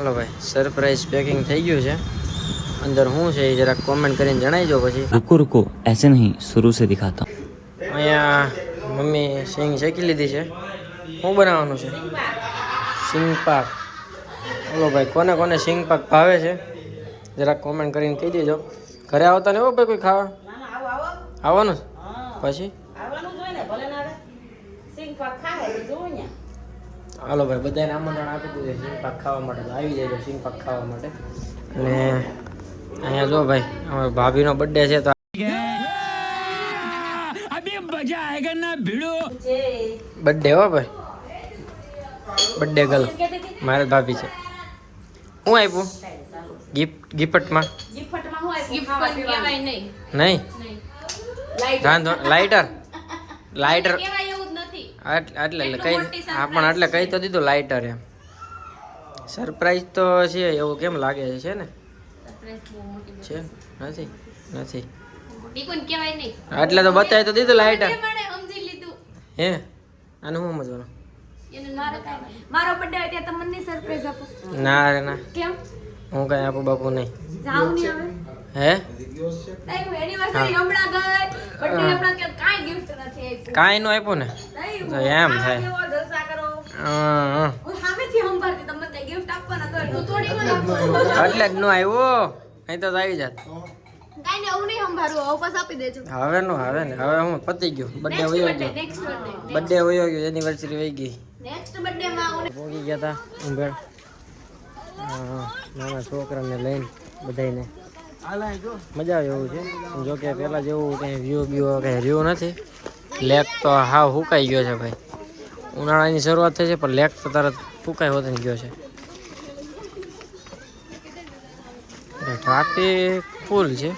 હાલો ભાઈ, surprise packing થઈ ગયું છે. અંદર શું છે એ જરાક કોમેન્ટ કરીને જણાવજો. પછી रुको रुको ऐसे नहीं शुरू से दिखाता हूँ. અહીંયા મમ્મી સિંગ શેકી લીધી છે. શું બનાવવાનું છે? સિંગ પાક. બોલો ભાઈ, કોને કોને સિંગ પાક ભાવે છે જરાક કોમેન્ટ કરીને કહી દેજો. ઘરે આવતા ને હો ભાઈ કોઈ ખાવા આવવાનું છે પછી. હાલો ભાઈ, બધાને આમંત્રણ આપી દીધું સિંગ પાક ખાવા માટે. તો આવી જાય સિંગ પાક ખાવા માટે. અને અહીંયા જો ભાઈ, અમારા ભાભીનો બર્થડે છે તો બર્થડે હો ભાઈ, બર્થડે ગર્લ મારે ભાભી છે. હું આપ્યું ગિફ્ટમાં? નહીં લાઇટર લાઇટર એટલે કઈ હા, પણ એટલે કઈ તો દીધું લાઇટર એમ. સરપ્રાઈઝ તો છે એવું કેમ લાગે છે ને? છે નથી નથી એટલે તો બતાવી તો દીધું લાઇટર. હે આને હું સમજવાનું? મારો બર્થડે હોય ત્યાં તમને સરપ્રાઈઝ આપો. ના રે ના, કેમ? હું કઈ આપું બાપુ નહીં. જાવ નહીં હવે. હે એનિવર્સરી હમણાં ગઈ, બર્થડે હમણાં કે કાઈ ગિફ્ટ નથી આપ્યું. કાંઈ નો આપ્યું ને તો એમ થાય. જલસા કરો. હા, હું સામેથી સંભાળતી તમને કઈ ગિફ્ટ આપવાના તો એટલું થોડી મને આપવાનું. એટલે જ નો આવ્યો, નહીં તો આવી જાત. કાઈ ને હું નહીં સંભાળું, વાપસ આપી દેજો. હવે નો આવે ને, હવે હું પતી ગયું. બર્થડે વયો ગયો, નેક્સ્ટ બર્થડે બર્થડે વયો ગયો, એનિવર્સરી વહી ગઈ. નેક્સ્ટ બર્થડે માં હું પહોંચી ગયા હતા ઉંભેળ. નાના છોકરાને લઈને બધાને મજા આવે એવું છે. જો કે પહેલાં જેવું કંઈ વ્યૂ કંઈ રહ્યું નથી. લેક તો હાવ સુકાઈ ગયો છે ભાઈ. ઉનાળાની શરૂઆત થઈ છે પણ લેક તો તરત ફૂકાઈ હોતી ગયો છે. ટ્રાફિક ફૂલ છે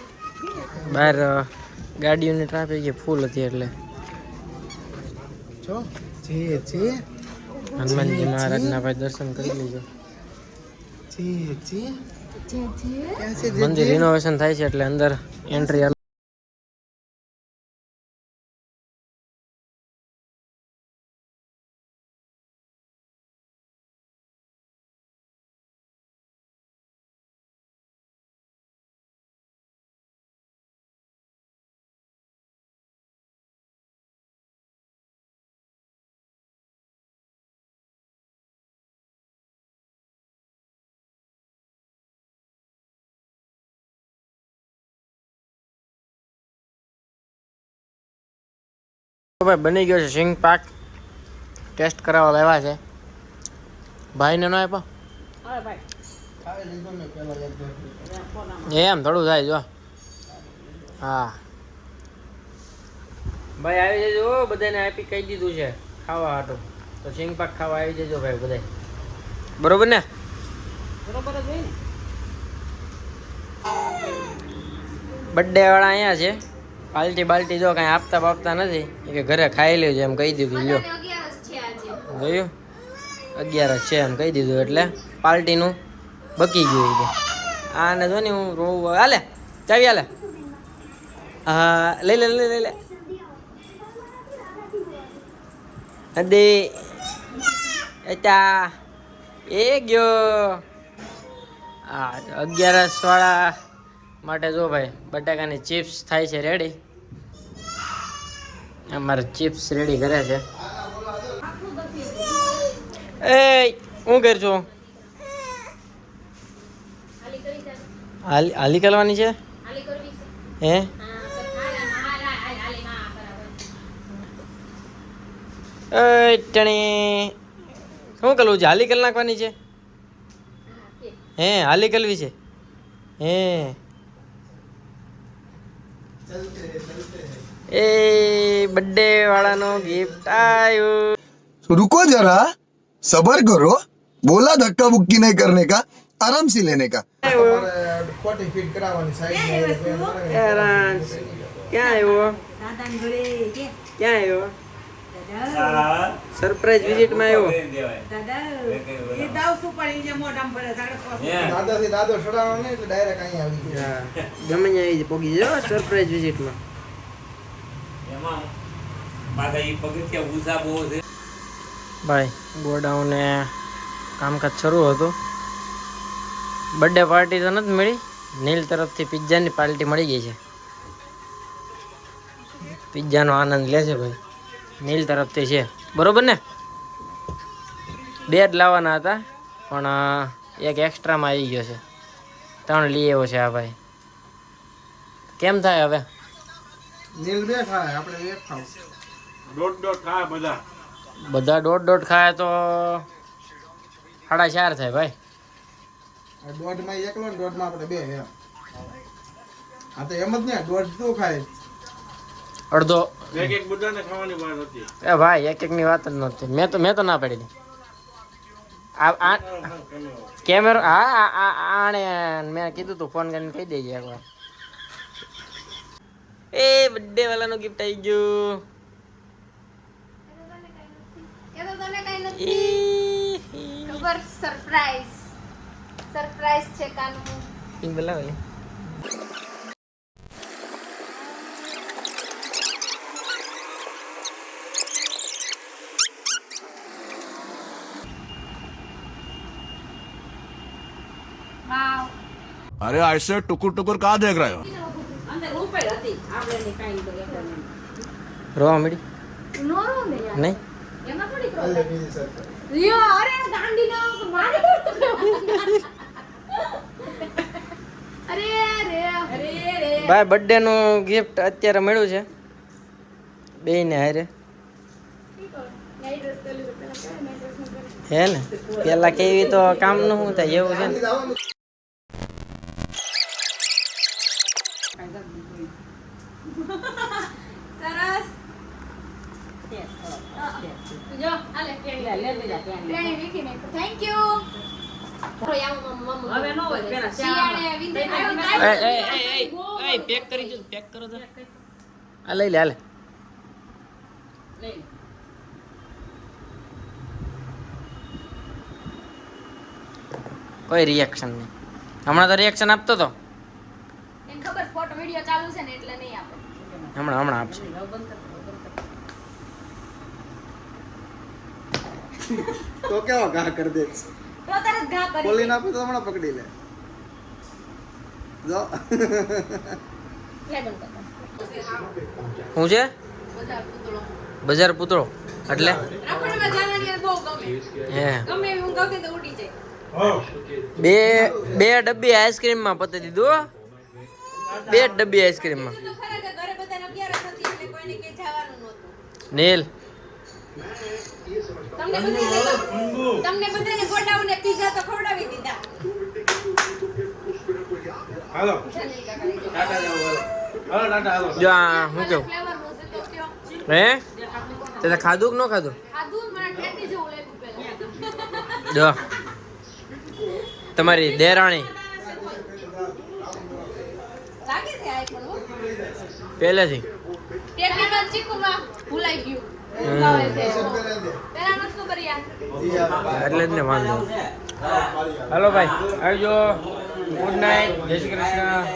બહાર, ગાડીઓની ટ્રાફિક ફૂલ હતી. એટલે હનુમાનજી મહારાજના ભાઈ દર્શન કરી લીધો. મંદિર રિનોવેશન થાય છે એટલે અંદર એન્ટ્રી ભાઈ બની ગયો છે સિંગ પાક. ટેસ્ટ કરાવવા લાવ્યા છે. ભાઈને નો આપ્યો એમ થોડું થાય જો. હા ભાઈ આવી જજો, બધાને આપી કહી દીધું છે ખાવા હાટું. તો સિંગ પાક ખાવા આવી જજો ભાઈ બધા. બરોબર ને? બરોબર જ હોય ને. બર્થડે વાળા અહીંયા છે. પાલટી બાલટી જો કાંઈ આપતા બાપતા નથી કે ઘરે ખાઈ લેજો એમ કહી દીધું. લ્યો જોયું, 11 છે એમ કહી દીધું એટલે પાર્ટીનું બકી ગયું છે. આને જો ને હું રોવું. હાલે ચાવી હાલે. હા લઈ લે લઈ લે લઈ લે. હદે અચ્છા એ ગયો. હા 11 વાળા માટે જો ભાઈ બટાકાની ચિપ્સ થાય છે રેડી. અમારે ચિપ્સ રેડી કરે છે. એ હું કર છું? હાલી કરવાની છે હે? ટણી શું કરવું છે? હાલી કરી નાખવાની છે હે? હાલી કરવી છે હે? એ બર્થડે વાળાનો ગિફ્ટ આવ્યો. रुको जरा सबर करो, बोला धक्का बुक्की नहीं करने का, आराम से लेने का. ક્યાં આવ્યો? ક્યાં આવ્યો? સરપ્રાઈઝ વિઝિટ માં આવ્યો. ગમે ત્યાં પોગી જાઓ સરપ્રાઈઝ વિઝિટ માં. ભાઈ ગોડાઉન ને કામકાજ શરૂ હતું બર્થડે પાર્ટી તો નથી મળી. નીલ તરફથી પિઝાની પાર્ટી મળી ગઈ છે. પિઝાનો આનંદ લે છે ભાઈ. નીલ તરફથી છે બરોબર ને. 2 જ લાવવાના હતા પણ એક એક્સ્ટ્રામાં આવી ગયો છે. 3 લઈ આવ્યો છે આ ભાઈ. કેમ થાય હવે? નીલ 2 ખાય, આપણે 1 ખાવ. બધા દોઢ ખાય તો 4.5 થાય ભાઈ. આ દોઢમાં એકલો ને દોઢમાં આપણે 2 એમ. આ તો એમ જ ને, દોઢ શું ખાય? અડધો એક બધાને ખાવાની વાત હતી. એ ભાઈ એક ની વાત જ નહોતી. મેં તો ના પાડી દી. આ કેમેરો આને મેં કીધું તું ફોન કરીને કહી દેજે એકવાર. એ બર્થડે વાળાનો ગિફ્ટ આવી ગયું. એ તો તને કઈ નથી ખબર. સરપ્રાઈઝ છે કાનુ. ઈ બોલાવે. વાવ. अरे ऐसे टुकुर टुकुर कहाँ देख रहे हो? રોવા મળી નો રો ને યાર. નહીં એમાં થોડી કરો. હાલે બીજી સરકાર. યો અરે ગાંડી ના મારી દો. અરે રે. ભાઈ બર્થડે નું ગિફ્ટ અત્યારે મળ્યું છે બેયને હારે. હે ને પેલા કેવી તો કામ નું શું થાય એવું છે ને. સરસ. જો આલે પેણી વીખી નાખ. Thank you. હવે નો હોય પેલા શિયાળે વિંદે પેક કરી દો. પેક કરો તો આ લઈ લે હાલે. કોઈ રિએક્શન નહીં. હમણાં તો રિએક્શન આપતો તો. એને ખબર ફોટો વિડિયો ચાલુ છે ને એટલે નહીં આપે. હમણાં આપશે. તો કેવો ઘા કરી દે? તો તરત ઘા કરી બોલીને આપે તો હમણાં પકડી લે. જો લે બંધ કર. શું છે? બધા પૂતળો બજાર પૂતળો એટલે રખડવા જવાની યાર બહુ ગમે. હે ગમે એવી હું કહું તો ઉડી જાય. બે ડબ્બી આઈસ્ક્રીમમાં પતી દીધું હો. 2 ડબ્બી આઈસ્ક્રીમમાં. તો ખરા કે ઘરે બધાને 11 નથી એટલે કોઈને કે જવાનું નહોતું. નીલ તમને બધાને ગોડાઉન ને પીઝા તો ખવડાવી દીધા. હાલો જલ્દી કાકા. ટાટા જાઓ હાલો ટાટા હાલો. જો આ શું કેવું ફ્લેવર નું છે તો કયો. હે તે ખાધું કે ન ખાધું? ખાધું મને ટેટી જેવું લાગ્યું પહેલા. જો તમારી દેરાણી લાગે છે આ પણ હો. પહેલેથી ટેટી માં ચીકુમાં ભૂલાઈ ગયું. ભાવે છે. પહેલા નતો ખબર યાર. એટલે જ ને વાંધો. હાલો ભાઈ આવજો. Good night. જય શ્રી કૃષ્ણ.